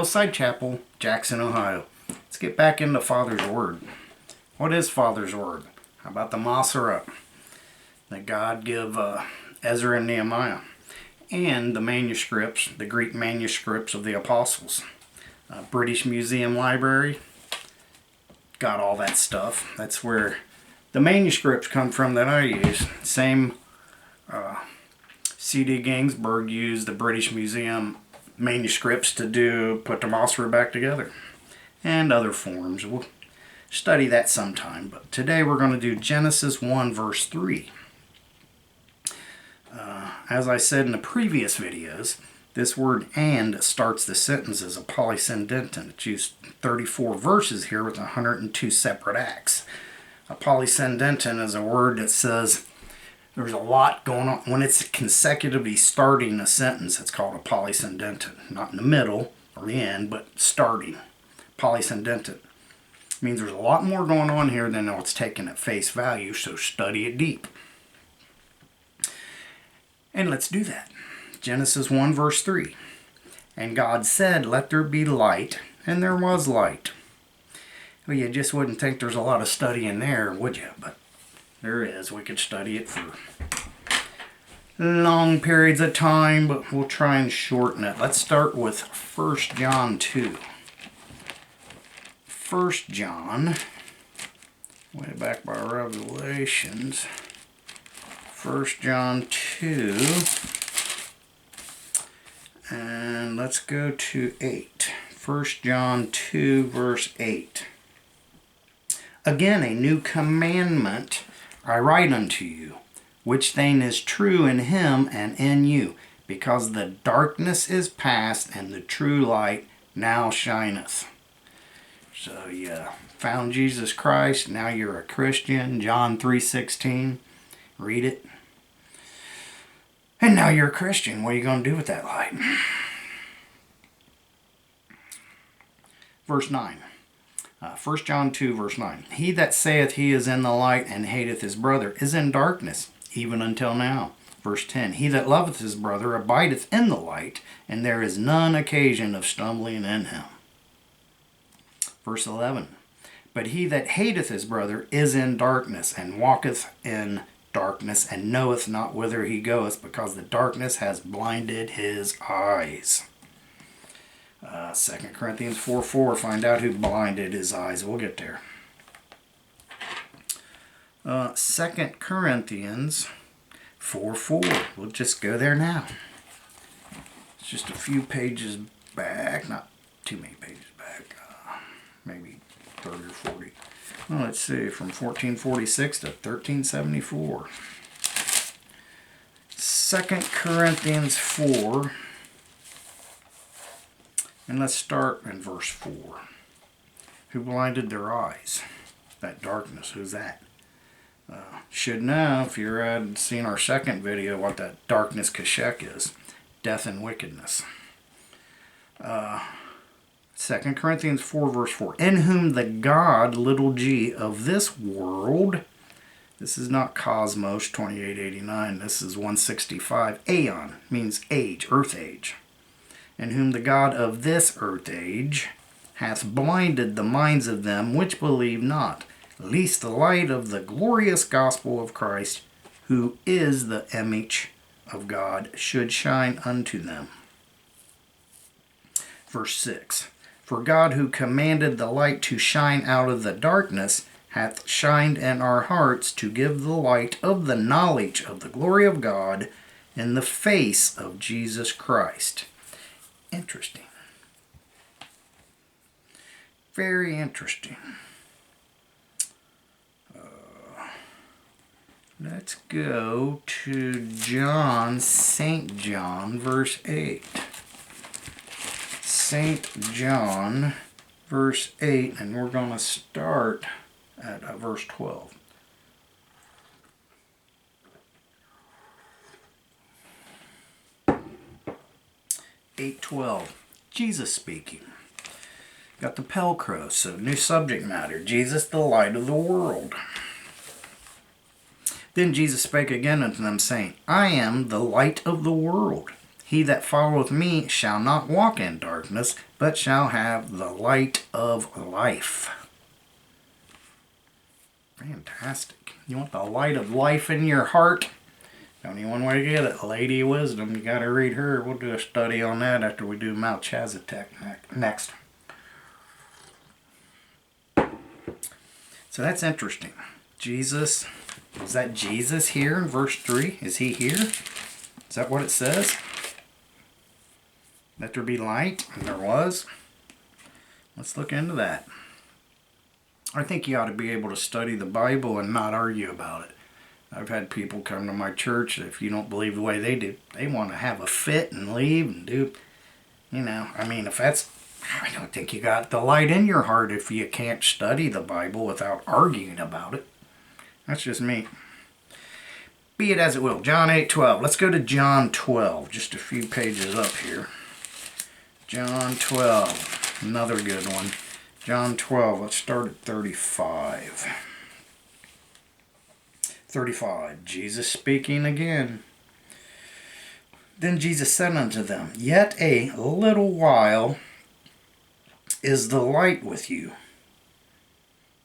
Hillside Chapel, Jackson, Ohio. Let's get back into Father's Word. What is Father's Word? How about the Masorah that God give Ezra and Nehemiah? And the manuscripts, the Greek manuscripts of the Apostles. British Museum Library, got all that stuff. That's where the manuscripts come from that I use. Same C.D. Ginsburg used the British Museum manuscripts to put the Masorah back together. And other forms. We'll study that sometime. But today we're going to do Genesis 1 verse 3. As I said in the previous videos, this word "and" starts the sentence as a polysyndeton. It's used 34 verses here with 102 separate acts. A polysyndeton is a word that says there's a lot going on. When it's consecutively starting a sentence, it's called a polysyndeton. Not in the middle or the end, but starting. Polysyndeton. It means there's a lot more going on here than what's taken at face value, so study it deep. And let's do that. Genesis 1 verse 3. And God said, "Let there be light," and there was light. Well, you just wouldn't think there's a lot of study in there, would you? But there is. We could study it for long periods of time, but we'll try and shorten it. Let's start with 1 John 2. 1 John, way back by Revelations. 1 John 2, and let's go to 8. 1 John 2 verse 8. Again, a new commandment I write unto you, which thing is true in him and in you, because the darkness is past and the true light now shineth. So you found Jesus Christ, now you're a Christian. John 3:16. Read it. And now you're a Christian. What are you going to do with that light? Verse 9. 1 John 2 verse 9. He that saith he is in the light and hateth his brother is in darkness, even until now. Verse 10. He that loveth his brother abideth in the light, and there is none occasion of stumbling in him. Verse 11. But he that hateth his brother is in darkness, and walketh in darkness, and knoweth not whither he goeth, because the darkness has blinded his eyes. 2 Corinthians 4:4, find out who blinded his eyes. We'll get there. 2 Corinthians 4:4. We'll just go there now. It's just a few pages back, not too many pages back, maybe 30 or 40. Well, let's see, from 1446 to 1374. 2 Corinthians 4. And let's start in verse 4. Who blinded their eyes? That darkness, who's that? Should know, if you had seen our second video, what that darkness kashek is. Death and wickedness. 2 Corinthians 4 verse 4. In whom the God, little g, of this world, this is not cosmos 2889, this is 165, aeon, means age, earth age. In whom the God of this earth age hath blinded the minds of them which believe not, lest the light of the glorious gospel of Christ, who is the image of God, should shine unto them. Verse 6. For God, who commanded the light to shine out of the darkness, hath shined in our hearts to give the light of the knowledge of the glory of God in the face of Jesus Christ. Interesting. Very interesting. Let's go to John, St. John, verse 8. St. John, verse 8, and we're going to start at verse 12. Eight 12. Jesus speaking. Got the Pelcro, so new subject matter. Jesus, the light of the world. Then Jesus spake again unto them, saying, I am the light of the world. He that followeth me shall not walk in darkness, but shall have the light of life. Fantastic. You want the light of life in your heart? Only one way to get it. Lady of Wisdom. You got to read her. We'll do a study on that after we do Melchizedek next. So that's interesting. Jesus, is that Jesus here in verse 3? Is he here? Is that what it says? Let there be light, and there was. Let's look into that. I think you ought to be able to study the Bible and not argue about it. I've had people come to my church, if you don't believe the way they do, they want to have a fit and leave and do, you know, I mean, if that's, I don't think you got the light in your heart if you can't study the Bible without arguing about it. That's just me. Be it as it will. John 8:12. Let's go to John 12. Just a few pages up here. John 12. Another good one. John 12. Let's start at 35. 35. Jesus speaking again. Then Jesus said unto them, Yet a little while is the light with you.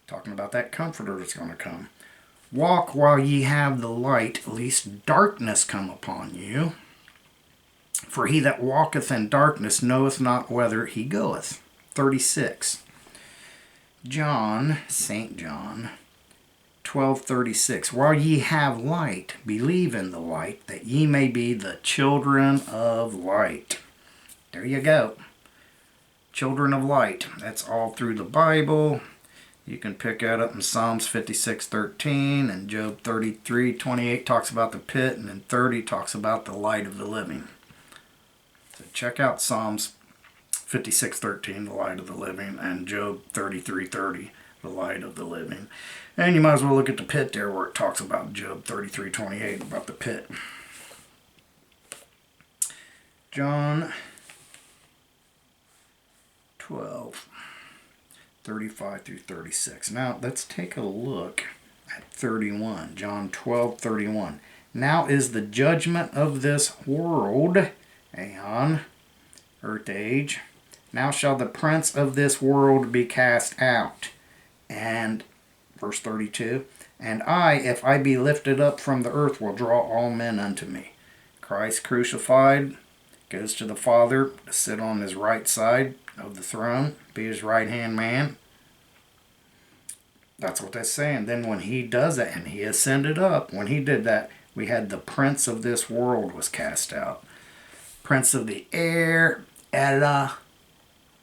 Talking about that comforter that's going to come. Walk while ye have the light, lest darkness come upon you. For he that walketh in darkness knoweth not whither he goeth. 36. John, St. John, 12:36. While ye have light, believe in the light, that ye may be the children of light. There you go. Children of light. That's all through the Bible. You can pick that up in Psalms 56:13, and Job 33:28 talks about the pit, and then 30 talks about the light of the living. So check out Psalms 56:13, the light of the living, and Job 33:30, the light of the living. And you might as well look at the pit there where it talks about Job 33:28 about the pit. John 12:35 through 36. Now let's take a look at 31. John 12:31. Now is the judgment of this world, aeon, earth age. Now shall the prince of this world be cast out. And verse 32, and I, if I be lifted up from the earth, will draw all men unto me. Christ crucified goes to the Father to sit on his right side of the throne, be his right-hand man. That's what that's saying. Then when he does that, and he ascended up, when he did that, we had the prince of this world was cast out. Prince of the air, Ella,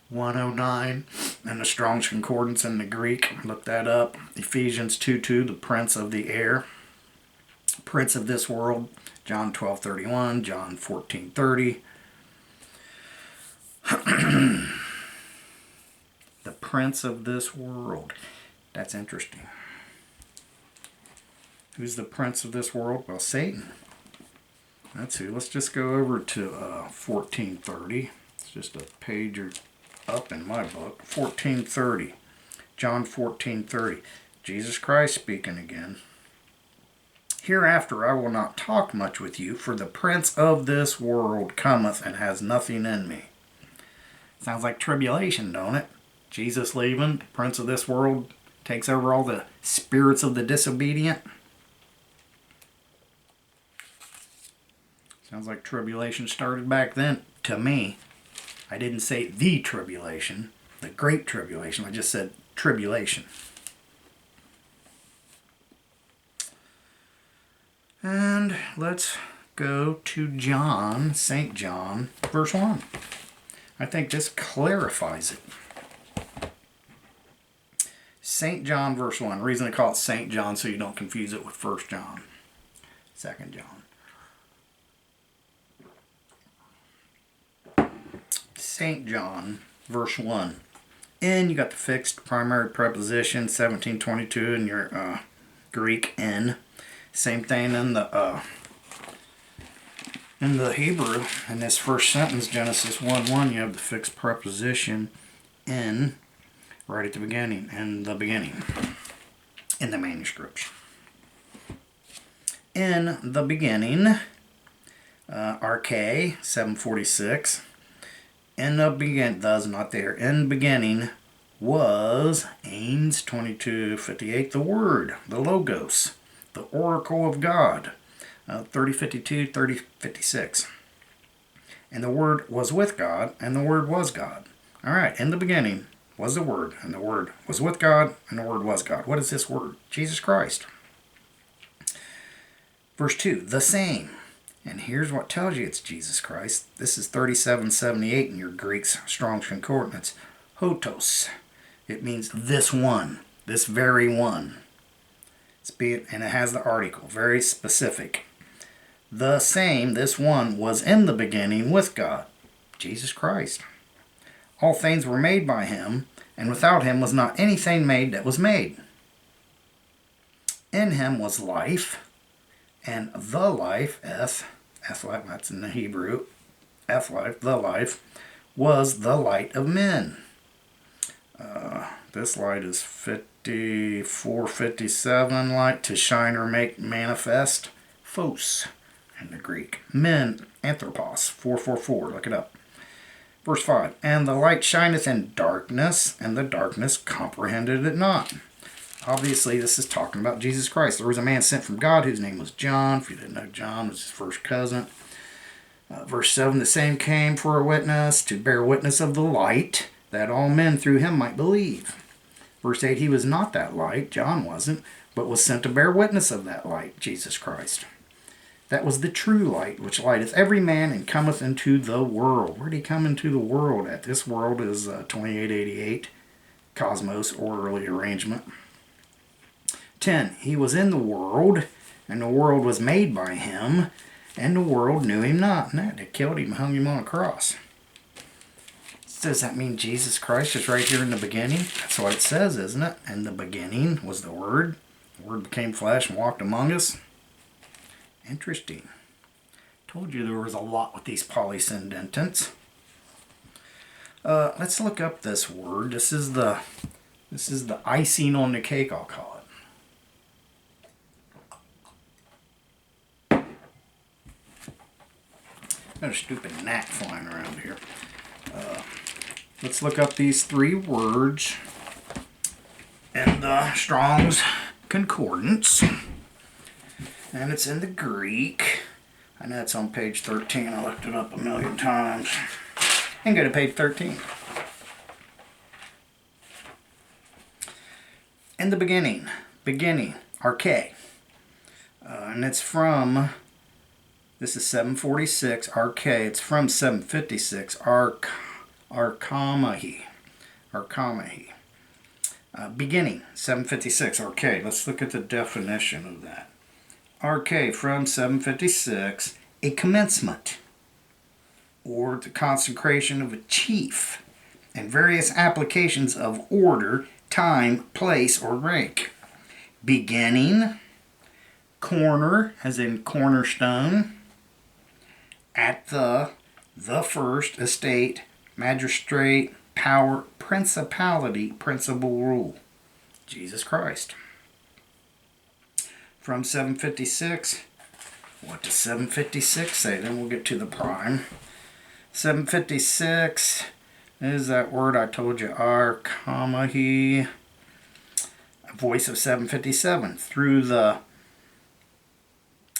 109, and the Strong's Concordance in the Greek. Look that up. Ephesians 2:2, the prince of the air. Prince of this world, John 12:31, John 14:30. The prince of this world. That's interesting. Who's the prince of this world? Well, Satan. That's who. Let's just go over to 14:30. It's just a page or up in my book. 14:30. John 14:30. Jesus Christ speaking again. Hereafter I will not talk much with you, for the prince of this world cometh and has nothing in me. Sounds like tribulation, don't it? Jesus leaving, the prince of this world takes over all the spirits of the disobedient. Sounds like tribulation started back then, to me. I didn't say the tribulation, the great tribulation. I just said tribulation. And let's go to John, St. John, verse 1. I think this clarifies it. St. John, verse 1. Reason I call it St. John so you don't confuse it with 1 John, 2 John. St. John, verse 1. In, you got the fixed primary preposition, 1722 in your Greek, in. Same thing in the Hebrew. In this first sentence, Genesis 1:1, you have the fixed preposition, in, right at the beginning, in the beginning, in the manuscripts. In the beginning RK 746. In the beginning, thus not there. In the beginning was Ames 2258, the Word, the Logos, the Oracle of God. 3052, 3056. And the Word was with God, and the Word was God. All right, in the beginning was the Word, and the Word was with God, and the Word was God. What is this Word? Jesus Christ. Verse 2, the same. And here's what tells you it's Jesus Christ. This is 3778 in your Greek's Strong's Concordance. Hotos. It means this one, this very one. And it has the article, very specific. The same, this one, was in the beginning with God, Jesus Christ. All things were made by him, and without him was not anything made that was made. In him was life, and the life, life, that's in the Hebrew, life, the life, was the light of men. This light is 5457, light to shine or make manifest, phos in the Greek. Men, anthropos, 444, look it up. Verse 5, and the light shineth in darkness, and the darkness comprehended it not. Obviously, this is talking about Jesus Christ. There was a man sent from God whose name was John. If you didn't know, John was his first cousin. Verse 7, the same came for a witness, to bear witness of the light, that all men through him might believe. Verse 8, he was not that light, John wasn't, but was sent to bear witness of that light, Jesus Christ. That was the true light, which lighteth every man and cometh into the world. Where did he come into the world at? This world is 2888, cosmos, orderly arrangement. 10, he was in the world, and the world was made by him, and the world knew him not. And they killed him and hung him on a cross. Does that mean Jesus Christ is right here in the beginning? That's what it says, isn't it? In the beginning was the Word. The Word became flesh and walked among us. Interesting. Told you there was a lot with these polyscendentants. Let's look up this word. This is the icing on the cake, I'll call it. Got a stupid gnat flying around here. Let's look up these three words in the Strong's Concordance. And it's in the Greek. I know it's on page 13. I looked it up a million times. And go to page 13. In the beginning, arche. And it's from, this is 746, arche. It's from 756, archamahi. Beginning, 756, arche. Let's look at the definition of that. Arche from 756, a commencement, or the consecration of a chief, and various applications of order, time, place, or rank. Beginning, corner, as in cornerstone, at the first, estate, magistrate, power, principality, principal rule. Jesus Christ. From 756, what does 756 say? Then we'll get to the prime. 756 is that word I told you, archamahi, voice of 757, through the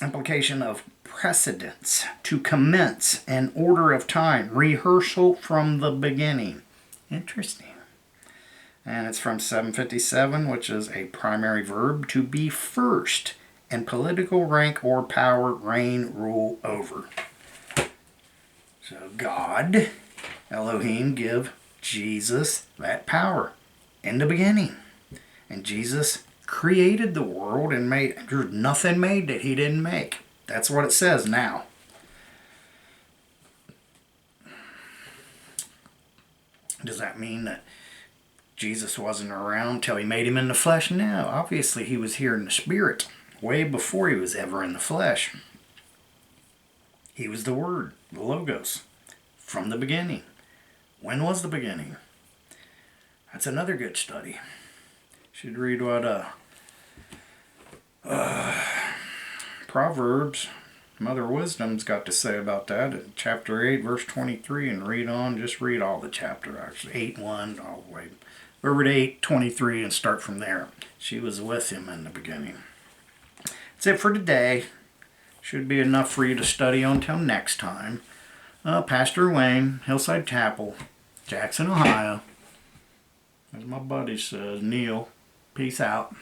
implication of precedence, to commence, an order of time, rehearsal from the beginning. Interesting. And it's from 757, which is a primary verb, to be first, and political rank or power, reign, rule over. So God, Elohim, give Jesus that power in the beginning. And Jesus created the world and made, there's nothing made that he didn't make. That's what it says now. Does that mean that Jesus wasn't around till he made him in the flesh? No, obviously he was here in the spirit, way before he was ever in the flesh. He was the Word, the Logos, from the beginning. When was the beginning? That's another good study. Should read what Proverbs Mother Wisdom's got to say about that in chapter 8, verse 23, and read on. Just read all the chapter, actually. 8:1 all the way over to 8:23 and start from there. She was with him in the beginning. That's it for today. Should be enough for you to study on till next time. Pastor Wayne, Hillside Chapel, Jackson, Ohio. As my buddy says, Neil, peace out.